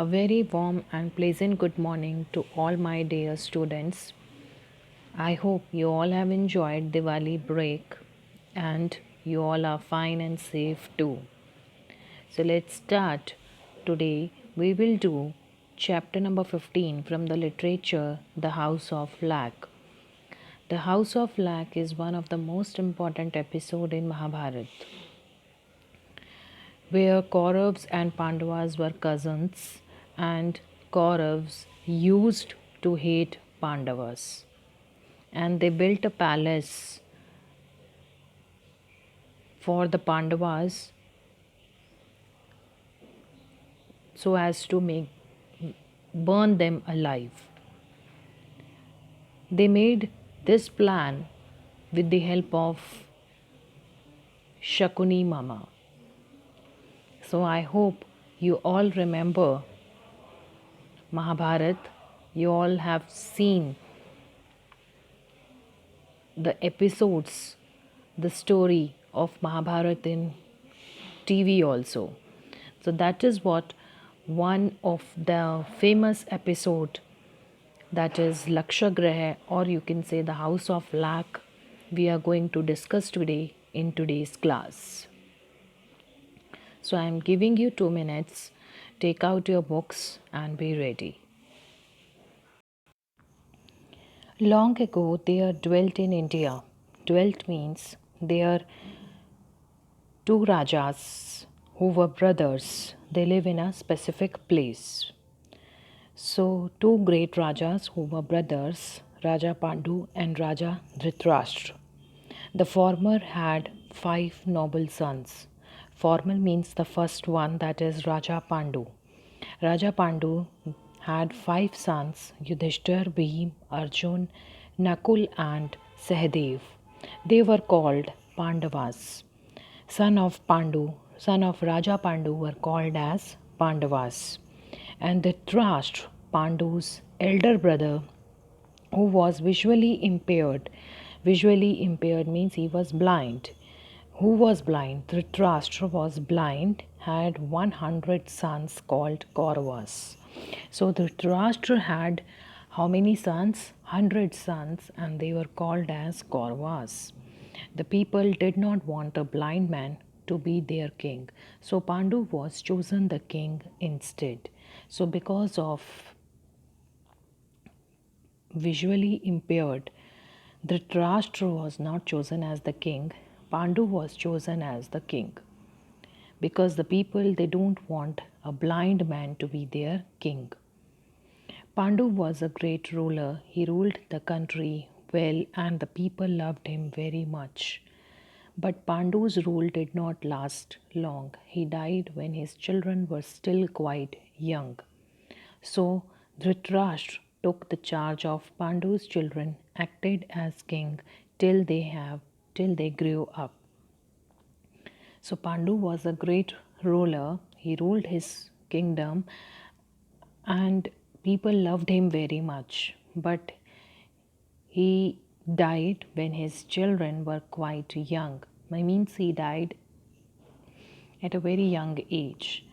A very warm and pleasant good morning to all my dear students. I hope you all have enjoyed Diwali break and you all are fine and safe too. So let's start. Today we will do chapter number 15 from the literature The House of Lac. The House of Lac is one of the most important episode in Mahabharata, where Kauravas and Pandavas were cousins and Kauravas used to hate Pandavas, and they built a palace for the Pandavas so as to make burn them alive. They made this plan with the help of Shakuni Mama. So I hope you all remember Mahabharat. You all have seen the episodes, the story of Mahabharata in TV also. So that is what one of the famous episode, that is Lakshagraha, or you can say the House of Lac, we are going to discuss today in today's class. So I am giving you 2 minutes. Take out your books and be ready. Long ago there dwelt in India. Dwelt means there two Rajas who were brothers. They live in a specific place. So, two great Rajas who were brothers, Raja Pandu and Raja Dhritarashtra. The former had 5 noble sons. Former means the first one, that is Raja Pandu. Raja Pandu had 5 sons, Yudhishthir, Bhim, Arjun, Nakul and Sahadev. They were called Pandavas. Son of Raja Pandu were called as Pandavas. And Dhritarashtra, Pandu's elder brother, who was visually impaired. Visually impaired means he was blind. Who was blind? Dhritarashtra was blind, had 100 sons called Kauravas. So Dhritarashtra had how many sons? 100 sons, and they were called as Kauravas. The people did not want a blind man to be their king. So Pandu was chosen the king instead. So because of visually impaired, Dhritarashtra was not chosen as the king. Pandu was chosen as the king. Because the people, they don't want a blind man to be their king. Pandu was a great ruler. He ruled the country well and the people loved him very much. But Pandu's rule did not last long. He died when his children were still quite young. So Dhritarashtra took the charge of Pandu's children, acted as king till they grew up. So Pandu was a great ruler. He ruled his kingdom and people loved him very much. But he died when his children were quite young. I means he died at a very young age.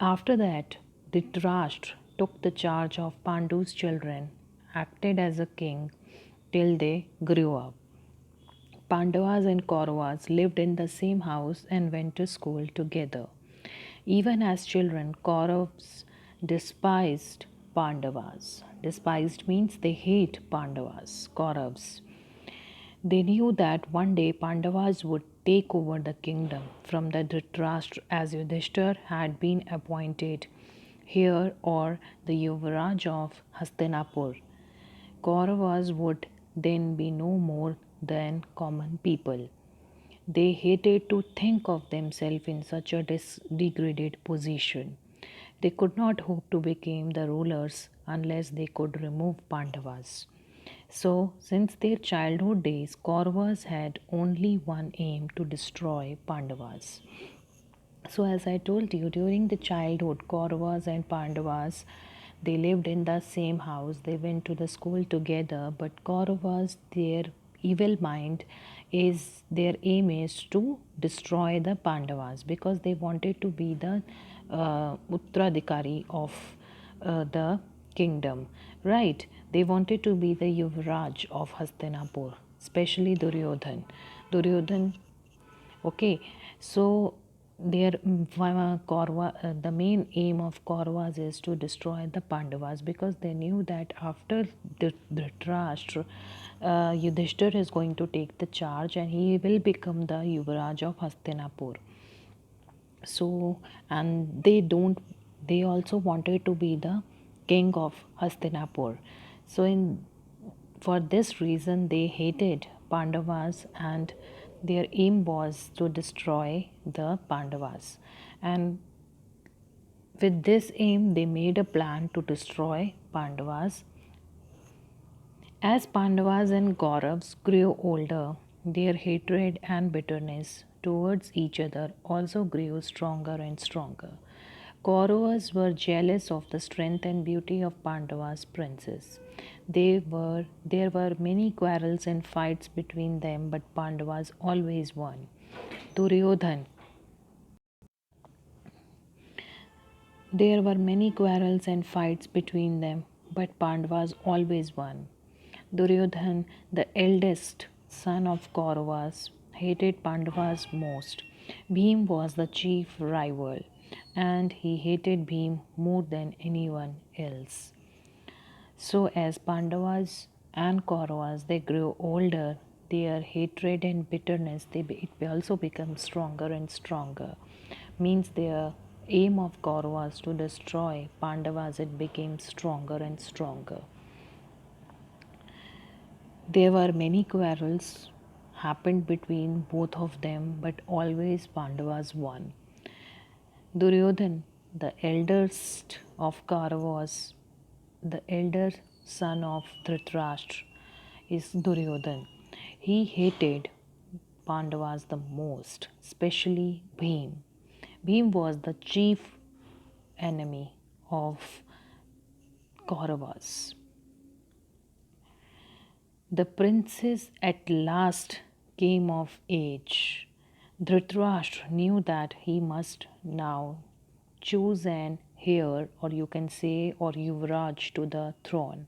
After that, Dhritarashtra took the charge of Pandu's children, acted as a king till they grew up. Pandavas and Kauravas lived in the same house and went to school together. Even as children, Kauravas despised Pandavas. Despised means they hate Pandavas, Kauravas. They knew that one day Pandavas would take over the kingdom from the Dhritarashtra, as Yudhishthir had been appointed here or the Yuvraj of Hastinapur. Kauravas would then be no more than common people. They hated to think of themselves in such a degraded position. They could not hope to become the rulers unless they could remove Pandavas. So, since their childhood days, Kauravas had only one aim, to destroy Pandavas. So, as I told you, during the childhood, Kauravas and Pandavas, they lived in the same house. They went to the school together. But Kauravas, their evil mind their aim is to destroy the Pandavas because they wanted to be the Uttradikari of the kingdom, right? They wanted to be the Yuvraj of Hastinapur, especially Duryodhan. Duryodhan, okay, so the main aim of Kauravas is to destroy the Pandavas because they knew that after Dhritarashtra, Yudhishthir is going to take the charge and he will become the Yuvraj of Hastinapur. So, and they also wanted to be the king of Hastinapur. So, for this reason, they hated Pandavas and their aim was to destroy the Pandavas. And with this aim, they made a plan to destroy Pandavas. As Pandavas and Kauravas grew older, their hatred and bitterness towards each other also grew stronger and stronger. Kauravas were jealous of the strength and beauty of Pandavas' princes. There were many quarrels and fights between them, but Pandavas always won. Duryodhan. There were many quarrels and fights between them, but Pandavas always won. Duryodhan, the eldest son of Kauravas, hated Pandavas most. Bhim was the chief rival, and he hated Bhim more than anyone else. So, as Pandavas and Kauravas they grew older, their hatred and bitterness it also become stronger and stronger. Means their aim of Kauravas to destroy Pandavas it became stronger and stronger. There were many quarrels happened between both of them, but always Pandavas won. Duryodhan, the eldest of Kauravas, the elder son of Dhritarashtra, is Duryodhan. He hated Pandavas the most, especially Bhim. Bhim was the chief enemy of Kauravas. The princes at last came of age. Dhritarashtra knew that he must now choose an heir, or you can say, or Yuvraj to the throne.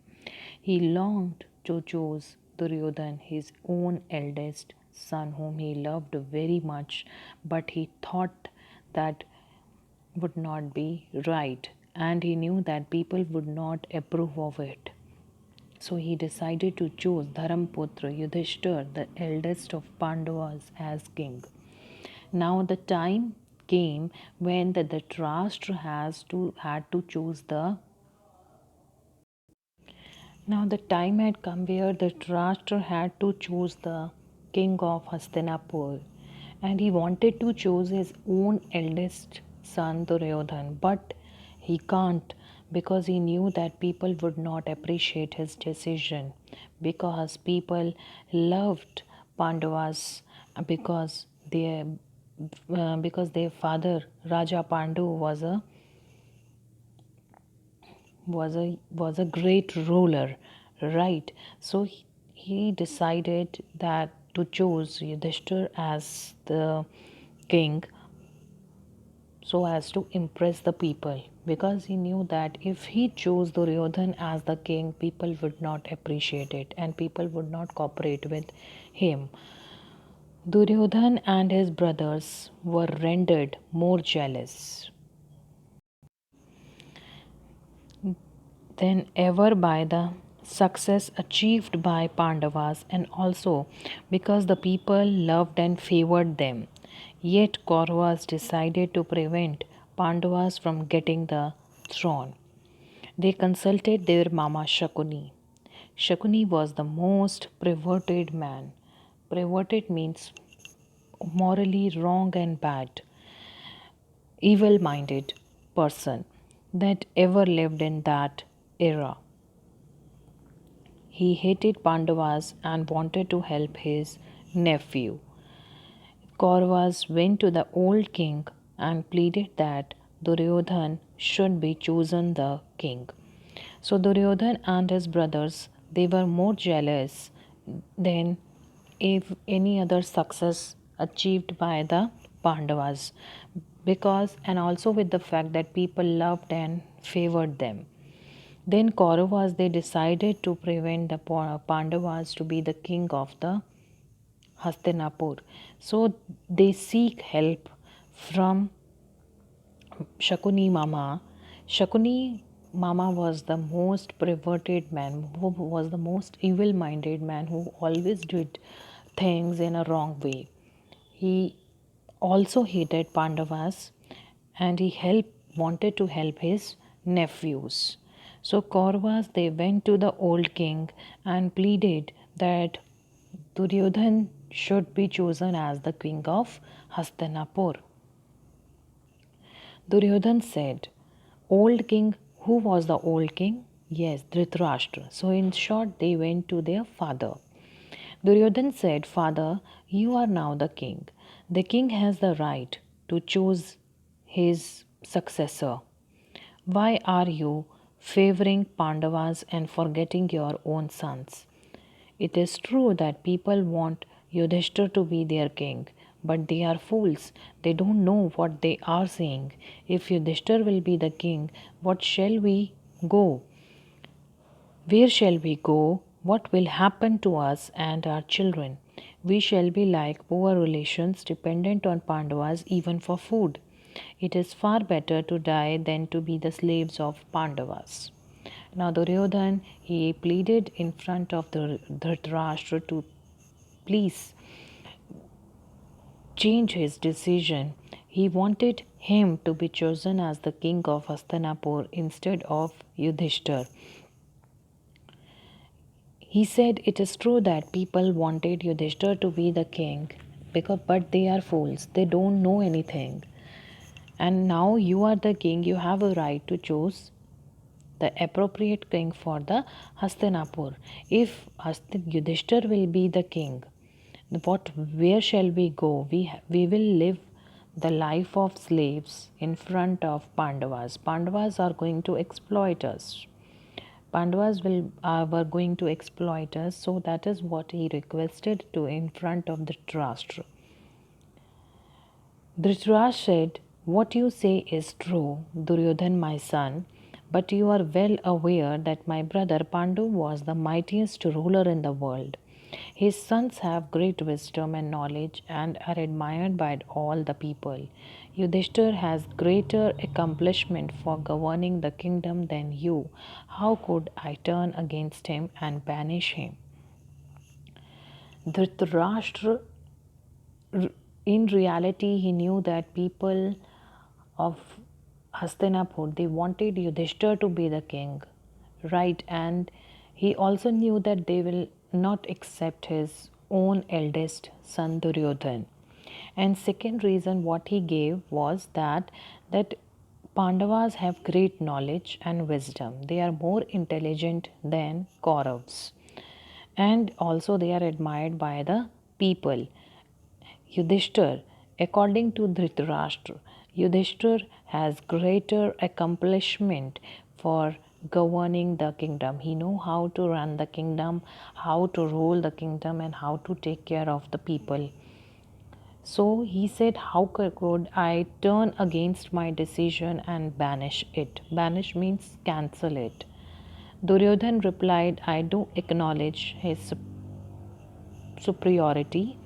He longed to choose Duryodhan, his own eldest son, whom he loved very much, but he thought that would not be right, and he knew that people would not approve of it. So he decided to choose Dharamputra Yudhishthir, the eldest of Pandavas, as king. Now the time came when the Dhritarashtra had to choose the. Now the time had come where the Dhritarashtra had to choose the king of Hastinapur, and he wanted to choose his own eldest son Duryodhan, but he can't because he knew that people would not appreciate his decision because people loved Pandavas their because their father Raja Pandu was a great ruler, right? So he decided that to choose Yudhishthir as the king so as to impress the people because he knew that if he chose Duryodhan as the king, people would not appreciate it and people would not cooperate with him. Duryodhan and his brothers were rendered more jealous than ever by the success achieved by Pandavas and also because the people loved and favored them. Yet Kauravas decided to prevent Pandavas from getting the throne. They consulted their Mama Shakuni. Shakuni was the most perverted man. Perverted means morally wrong and bad, evil minded person that ever lived in that era. He hated Pandavas and wanted to help his nephew. Kauravas went to the old king and pleaded that Duryodhan should be chosen the king. So Duryodhan and his brothers they were more jealous than if any other success achieved by the Pandavas. because and also with the fact that people loved and favored them. Then Kauravas they decided to prevent the Pandavas to be the king of the Hastinapur. So they seek help from Shakuni Mama. Shakuni Mama was the most perverted man, who was the most evil minded man who always did things in a wrong way. He also hated Pandavas and wanted to help his nephews. So Kauravas they went to the old king and pleaded that Duryodhan should be chosen as the king of Hastinapur. Duryodhan said, Old king, who was the old king? Yes, Dhritarashtra. So, in short, they went to their father. Duryodhan said, Father, you are now the king. The king has the right to choose his successor. Why are you favoring Pandavas and forgetting your own sons? It is true that people want Yudhishthir to be their king, but they are fools. They don't know what they are saying. If Yudhishthir will be the king, what shall we go? Where shall we go? What will happen to us and our children? We shall be like poor relations dependent on Pandavas even for food. It is far better to die than to be the slaves of Pandavas. Now Duryodhan he pleaded in front of the Dhritarashtra to please change his decision. He wanted him to be chosen as the king of Hastinapur instead of Yudhishthir. He said it is true that people wanted Yudhishthir to be the king but they are fools. They don't know anything. And now you are the king, you have a right to choose the appropriate king for the Hastinapur. If Yudhishthir will be the king, where shall we go? We will live the life of slaves in front of Pandavas. Pandavas are going to exploit us. Pandavas were going to exploit us, so that is what he requested to in front of the Dhritarashtra. Dhritarashtra said, What you say is true, Duryodhan, my son, but you are well aware that my brother Pandu was the mightiest ruler in the world. His sons have great wisdom and knowledge and are admired by all the people. Yudhishthir has greater accomplishment for governing the kingdom than you. How could I turn against him and banish him? Dhritarashtra, in reality, he knew that people of Hastinapur they wanted Yudhishthir to be the king, right? And he also knew that they will not accept his own eldest son Duryodhan. And second reason what he gave was that Pandavas have great knowledge and wisdom. They are more intelligent than Kauravas. And also they are admired by the people. Yudhishthir, according to Dhritarashtra, Yudhishthir has greater accomplishment for governing the kingdom. He know how to run the kingdom, how to rule the kingdom, and how to take care of the people. So he said, How could I turn against my decision and banish it? Banish means cancel it. Duryodhan replied, I do acknowledge his superiority.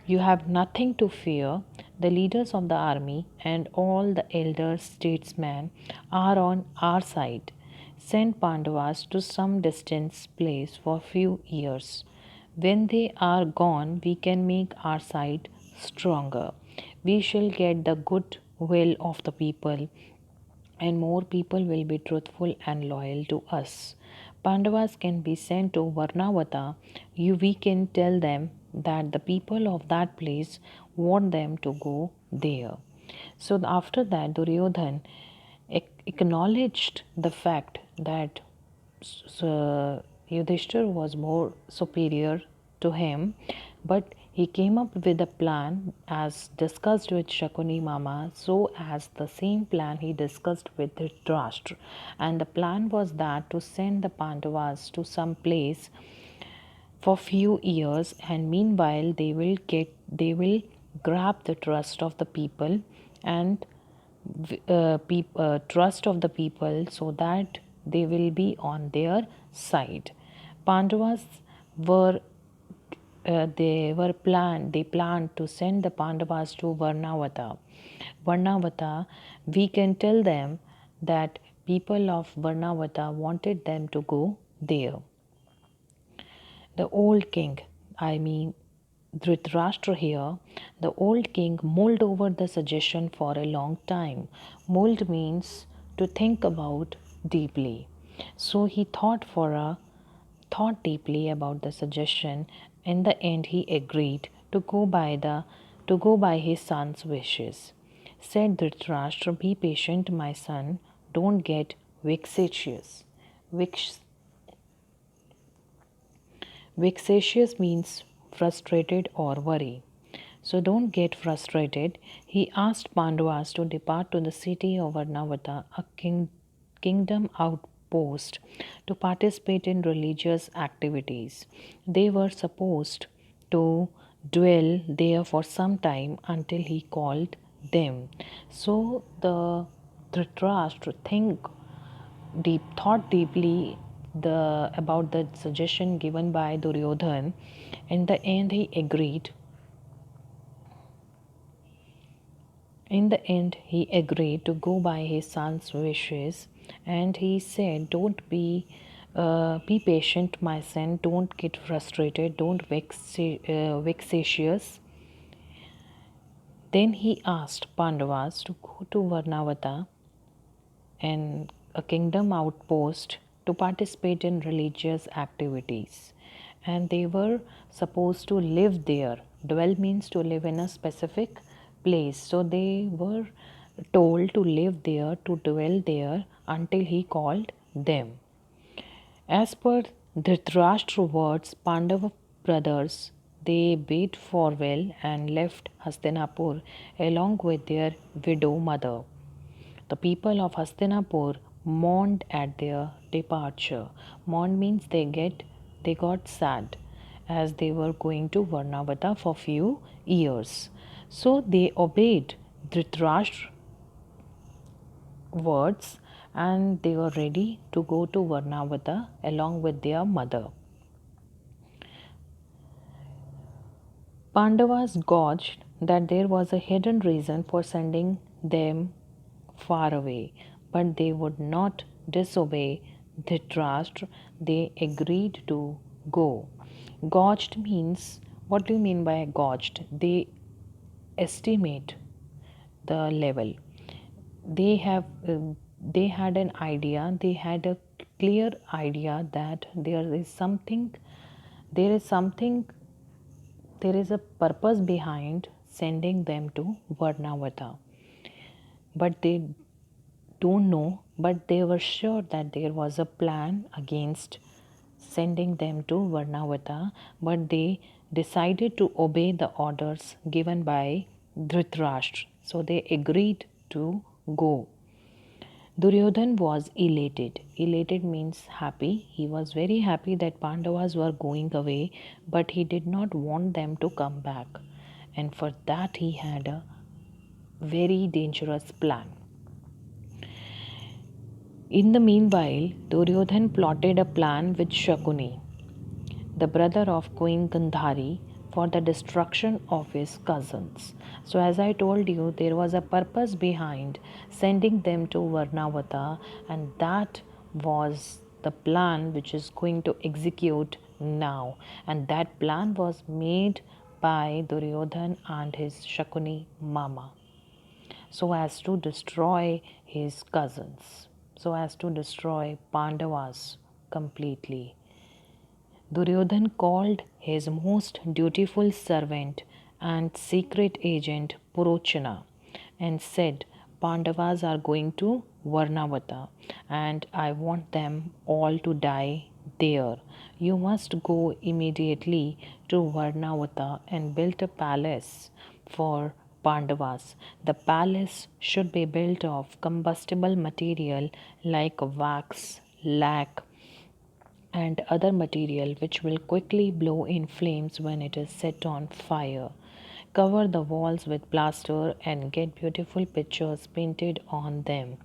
You have nothing to fear. The leaders of the army and all the elder statesmen are on our side. Send Pandavas to some distant place for few years. When they are gone, we can make our side stronger. We shall get the good will of the people and more people will be truthful and loyal to us. Pandavas can be sent to Varnavata. We can tell them that the people of that place want them to go there. So after that, Duryodhan acknowledged the fact that Yudhishthir was more superior to him, but he came up with a plan as discussed with Shakuni Mama, so as the same plan he discussed with Dhritarashtra. And the plan was that to send the Pandavas to some place for few years, and meanwhile they will grab the trust of the people and trust of the people so that they will be on their side. Pandavas were they planned to send the Pandavas to Varnavata. Varnavata, we can tell them that people of Varnavata wanted them to go there. The old king, I mean Dhritarashtra here, the old king mulled over the suggestion for a long time. Mulled means to think about deeply. So he thought deeply about the suggestion. In the end he agreed to go by his son's wishes. Said Dhritarashtra, be patient, my son, don't get vexatious. Vex- Vexatious means frustrated or worry. So don't get frustrated. He asked Pandavas to depart to the city of Varnavata, a kingdom outpost, to participate in religious activities. They were supposed to dwell there for some time until he called them. So the Dhritarashtra thought deeply about the suggestion given by Duryodhan. In the end, he agreed. In the end, he agreed to go by his son's wishes, and he said, "Don't be patient, my son. Don't get frustrated. Don't vexatious." Then he asked Pandavas to go to Varnavata and a kingdom outpost to participate in religious activities. And they were supposed to live there. Dwell means to live in a specific place. So they were told to live there, to dwell there until he called them. As per Dhritarashtra words, Pandava brothers, they bade farewell and left Hastinapur along with their widow mother. The people of Hastinapur mourned at their departure. Mourn means they got sad as they were going to Varnavata for few years. So they obeyed Dhritarashtra's words and they were ready to go to Varnavata along with their mother. Pandavas gauged that there was a hidden reason for sending them far away, but they would not disobey Dhritarashtra. They agreed to go. Gauged means, what do you mean by gauged? They estimate the level. They have they had an idea. They had a clear idea that there is something there is a purpose behind sending them to Varnavata. But they don't know, but they were sure that there was a plan against sending them to Varnavata, but they decided to obey the orders given by Dhritarashtra. So they agreed to go. Duryodhan was elated. Elated means happy. He was very happy that Pandavas were going away, but he did not want them to come back. And for that, he had a very dangerous plan. In the meanwhile, Duryodhan plotted a plan with Shakuni, the brother of Queen Gandhari, for the destruction of his cousins. So, as I told you, there was a purpose behind sending them to Varnavata, and that was the plan which is going to execute now. And that plan was made by Duryodhan and his Shakuni Mama so as to destroy his cousins, so as to destroy Pandavas completely. Duryodhan called his most dutiful servant and secret agent Purochana and said, Pandavas are going to Varnavata and I want them all to die there. You must go immediately to Varnavata and build a palace for Pandavas. The palace should be built of combustible material like wax, lac, and other material which will quickly blow in flames when it is set on fire. Cover the walls with plaster and get beautiful pictures painted on them.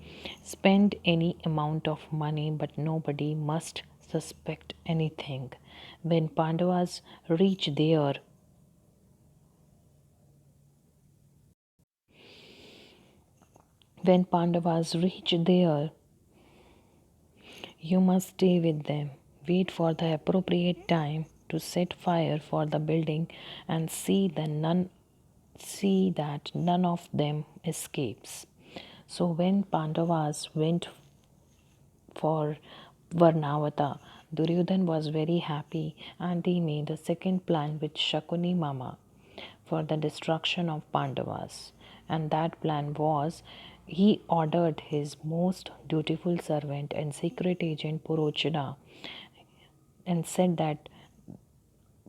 Spend any amount of money, but nobody must suspect anything. When Pandavas reach there, when Pandavas reach there, you must stay with them. Wait for the appropriate time to set fire for the building and see that none of them escapes. So when Pandavas went for Varnavata, Duryodhan was very happy and he made a second plan with Shakuni Mama for the destruction of Pandavas. And that plan was he ordered his most dutiful servant and secret agent Purochana and said that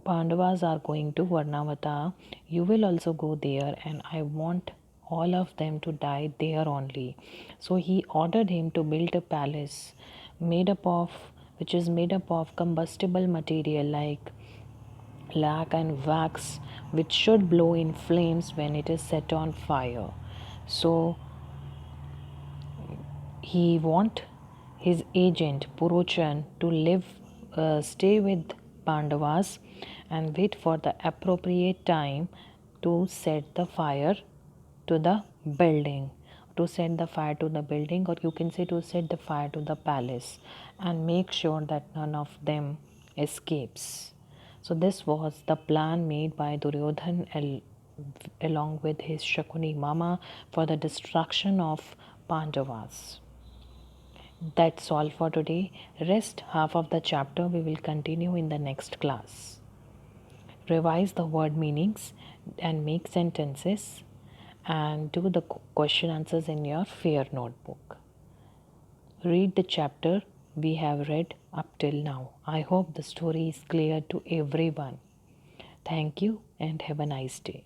Pandavas are going to Varnavata. You will also go there, and I want all of them to die there only. So he ordered him to build a palace made up of which is made up of combustible material like lac and wax, which should blow in flames when it is set on fire. So he want his agent Purochan to stay with Pandavas and wait for the appropriate time to set the fire to the building. To set the fire to the building, or you can say to set the fire to the palace, and make sure that none of them escapes. So this was the plan made by Duryodhan along with his Shakuni Mama for the destruction of Pandavas. That's all for today. Rest half of the chapter we will continue in the next class. Revise the word meanings and make sentences and do the question answers in your fair notebook. Read the chapter we have read up till now. I hope the story is clear to everyone. Thank you and have a nice day.